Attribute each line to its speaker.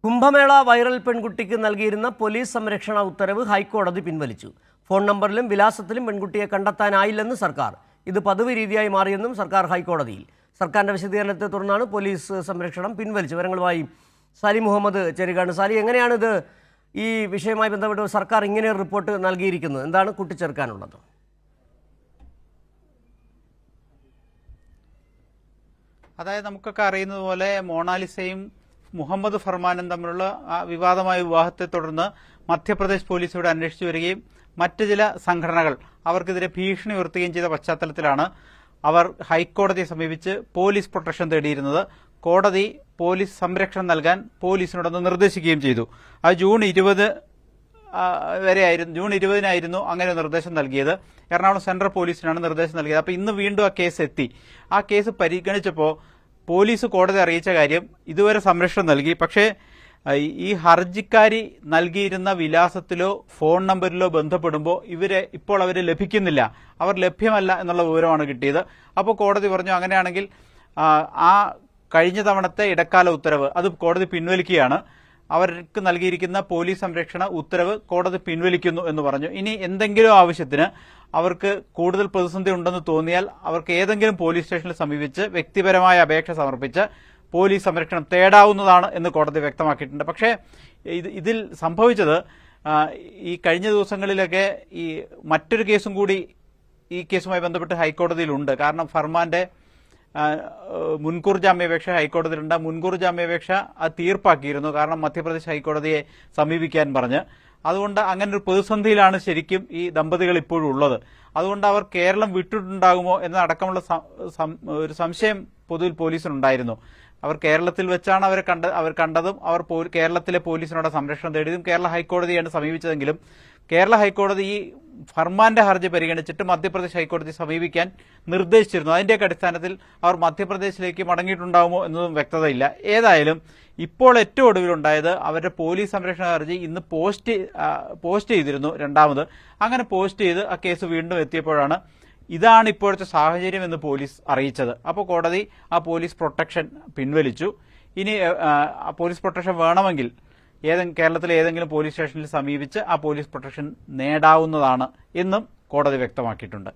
Speaker 1: Kumbh Mela viral പെൺകുട്ടിക്ക് നൽകിയിരുന്ന police സംരക്ഷണ ഉത്തരവ് ഹൈക്കോടതി പിൻവലിച്ചു. ഫോൺ നമ്പറിലും വിലാസത്തിലും പെൺകുട്ടിയെ കണ്ടെത്താനായില്ലെന്ന് സർക്കാർ. ഇത് പതിവ് രീതിയായി മാറിയെന്നും സർക്കാർ ഹൈക്കോടതിയിൽ. സർക്കാരിന്റെ വിശദീകരണത്തെ തുടർന്നാണ് പോലീസ് സംരക്ഷണം പിൻവലിച്ചു. വിവരങ്ങളുമായി സാലി മുഹമ്മദ് ചേരുകയാണ്. സാലി, എങ്ങനെയാണിത് ഈ വിഷയവുമായി ബന്ധപ്പെട്ട് സർക്കാർ ഇങ്ങനെ ഒരു റിപ്പോർട്ട് നൽകിയിരിക്കുന്നത്? എന്താണ് കൂട്ടിച്ചേർക്കാനുള്ളത്?
Speaker 2: അതായത് നമുക്കൊക്കെ അറിയുന്നത് പോലെ മോണാലിസയും മുഹമ്മദ് ഫർമാനും തമ്മിലുള്ള വിവാദമായ വിവാഹത്തെ തുടർന്ന് മധ്യപ്രദേശ് പോലീസ് ഇവിടെ അന്വേഷിച്ചു വരികയും മറ്റ് ചില സംഘടനകൾ അവർക്കെതിരെ ഭീഷണി ഉയർത്തുകയും ചെയ്ത പശ്ചാത്തലത്തിലാണ് അവർ ഹൈക്കോടതിയെ സമീപിച്ച് പോലീസ് പ്രൊട്ടക്ഷൻ തേടിയിരുന്നത്. കോടതി പോലീസ് സംരക്ഷണം നൽകാൻ പോലീസിനോടൊന്ന് നിർദ്ദേശിക്കുകയും ചെയ്തു. അത് ജൂൺ 20-നായിരുന്നു അങ്ങനെ നിർദ്ദേശം നൽകിയത്. എറണാകുളം സെൻട്രൽ പോലീസിനാണ് നിർദ്ദേശം നൽകിയത്. അപ്പോൾ ഇന്ന് വീണ്ടും ആ കേസ് എത്തി. ആ കേസ് പരിഗണിച്ചപ്പോൾ പോലീസ് കോടതി അറിയിച്ച കാര്യം ഇതുവരെ സംരക്ഷണം നൽകി, പക്ഷേ ഈ ഹർജിക്കാരി നൽകിയിരുന്ന വിലാസത്തിലോ ഫോൺ നമ്പറിലോ ബന്ധപ്പെടുമ്പോൾ ഇപ്പോൾ അവരെ ലഭിക്കുന്നില്ല, അവർ ലഭ്യമല്ല എന്നുള്ള വിവരമാണ് കിട്ടിയത്. അപ്പോൾ കോടതി പറഞ്ഞു അങ്ങനെയാണെങ്കിൽ ആ കഴിഞ്ഞ തവണത്തെ ഇടക്കാല ഉത്തരവ് അത് കോടതി പിൻവലിക്കുകയാണ്. അവർക്ക് നൽകിയിരിക്കുന്ന പോലീസ് സംരക്ഷണ ഉത്തരവ് കോടതി പിൻവലിക്കുന്നു എന്ന് പറഞ്ഞു. ഇനി എന്തെങ്കിലും ആവശ്യത്തിന് അവർക്ക് കൂടുതൽ പ്രതിസന്ധി ഉണ്ടെന്ന് തോന്നിയാൽ അവർക്ക് ഏതെങ്കിലും പോലീസ് സ്റ്റേഷനിൽ സമീപിച്ച് വ്യക്തിപരമായ അപേക്ഷ സമർപ്പിച്ച് പോലീസ് സംരക്ഷണം തേടാവുന്നതാണ് എന്ന് കോടതി വ്യക്തമാക്കിയിട്ടുണ്ട്. പക്ഷേ ഇതിൽ സംഭവിച്ചത് ഈ കഴിഞ്ഞ ദിവസങ്ങളിലൊക്കെ ഈ മറ്റൊരു കേസും കൂടി ഈ കേസുമായി ബന്ധപ്പെട്ട് ഹൈക്കോടതിയിലുണ്ട്. കാരണം ഫർമാന്റെ മുൻകൂർ ജാമ്യാപേക്ഷ ഹൈക്കോടതിയിലുണ്ട്. മുൻകൂർ ജാമ്യാപേക്ഷ അത് തീർപ്പാക്കിയിരുന്നു, കാരണം മധ്യപ്രദേശ് ഹൈക്കോടതിയെ സമീപിക്കാൻ പറഞ്ഞ്. അതുകൊണ്ട് അങ്ങനെ ഒരു പ്രതിസന്ധിയിലാണ് ശരിക്കും ഈ ദമ്പതികൾ ഇപ്പോഴും ഉള്ളത്. അതുകൊണ്ട് അവർ കേരളം വിട്ടിട്ടുണ്ടാകുമോ എന്നതടക്കമുള്ള ഒരു സംശയം പൊതുവിൽ പോലീസിനുണ്ടായിരുന്നു. അവർ കേരളത്തിൽ വെച്ചാണ് അവർ കണ്ടതും അവർ കേരളത്തിലെ പോലീസിനോട് സംരക്ഷണം തേടിയതും കേരള ഹൈക്കോടതിയാണ് സമീപിച്ചതെങ്കിലും കേരള ഹൈക്കോടതി ഈ ഫർമാന്റെ ഹർജി പരിഗണിച്ചിട്ട് മധ്യപ്രദേശ് ഹൈക്കോടതി സമീപിക്കാൻ നിർദ്ദേശിച്ചിരുന്നു. അതിന്റെയൊക്കെ അടിസ്ഥാനത്തിൽ അവർ മധ്യപ്രദേശിലേക്ക് മടങ്ങിയിട്ടുണ്ടാകുമോ എന്നതും വ്യക്തതയില്ല. ഏതായാലും ഇപ്പോൾ ഏറ്റവും ഒടുവിലുണ്ടായത് അവരുടെ പോലീസ് സംരക്ഷണ ഹർജി ഇന്ന് പോസ്റ്റ് ചെയ്തിരുന്നു രണ്ടാമത്. അങ്ങനെ പോസ്റ്റ് ചെയ്ത് ആ കേസ് വീണ്ടും എത്തിയപ്പോഴാണ് ഇതാണ് ഇപ്പോഴത്തെ സാഹചര്യം എന്ന് പോലീസ് അറിയിച്ചത്. അപ്പോൾ കോടതി ആ പോലീസ് പ്രൊട്ടക്ഷൻ പിൻവലിച്ചു. ഇനി പോലീസ് പ്രൊട്ടക്ഷൻ വേണമെങ്കിൽ കേരളത്തിലെ ഏതെങ്കിലും പോലീസ് സ്റ്റേഷനിൽ സമീപിച്ച് ആ പോലീസ് പ്രൊട്ടക്ഷൻ നേടാവുന്നതാണ് എന്നും കോടതി വ്യക്തമാക്കിയിട്ടുണ്ട്.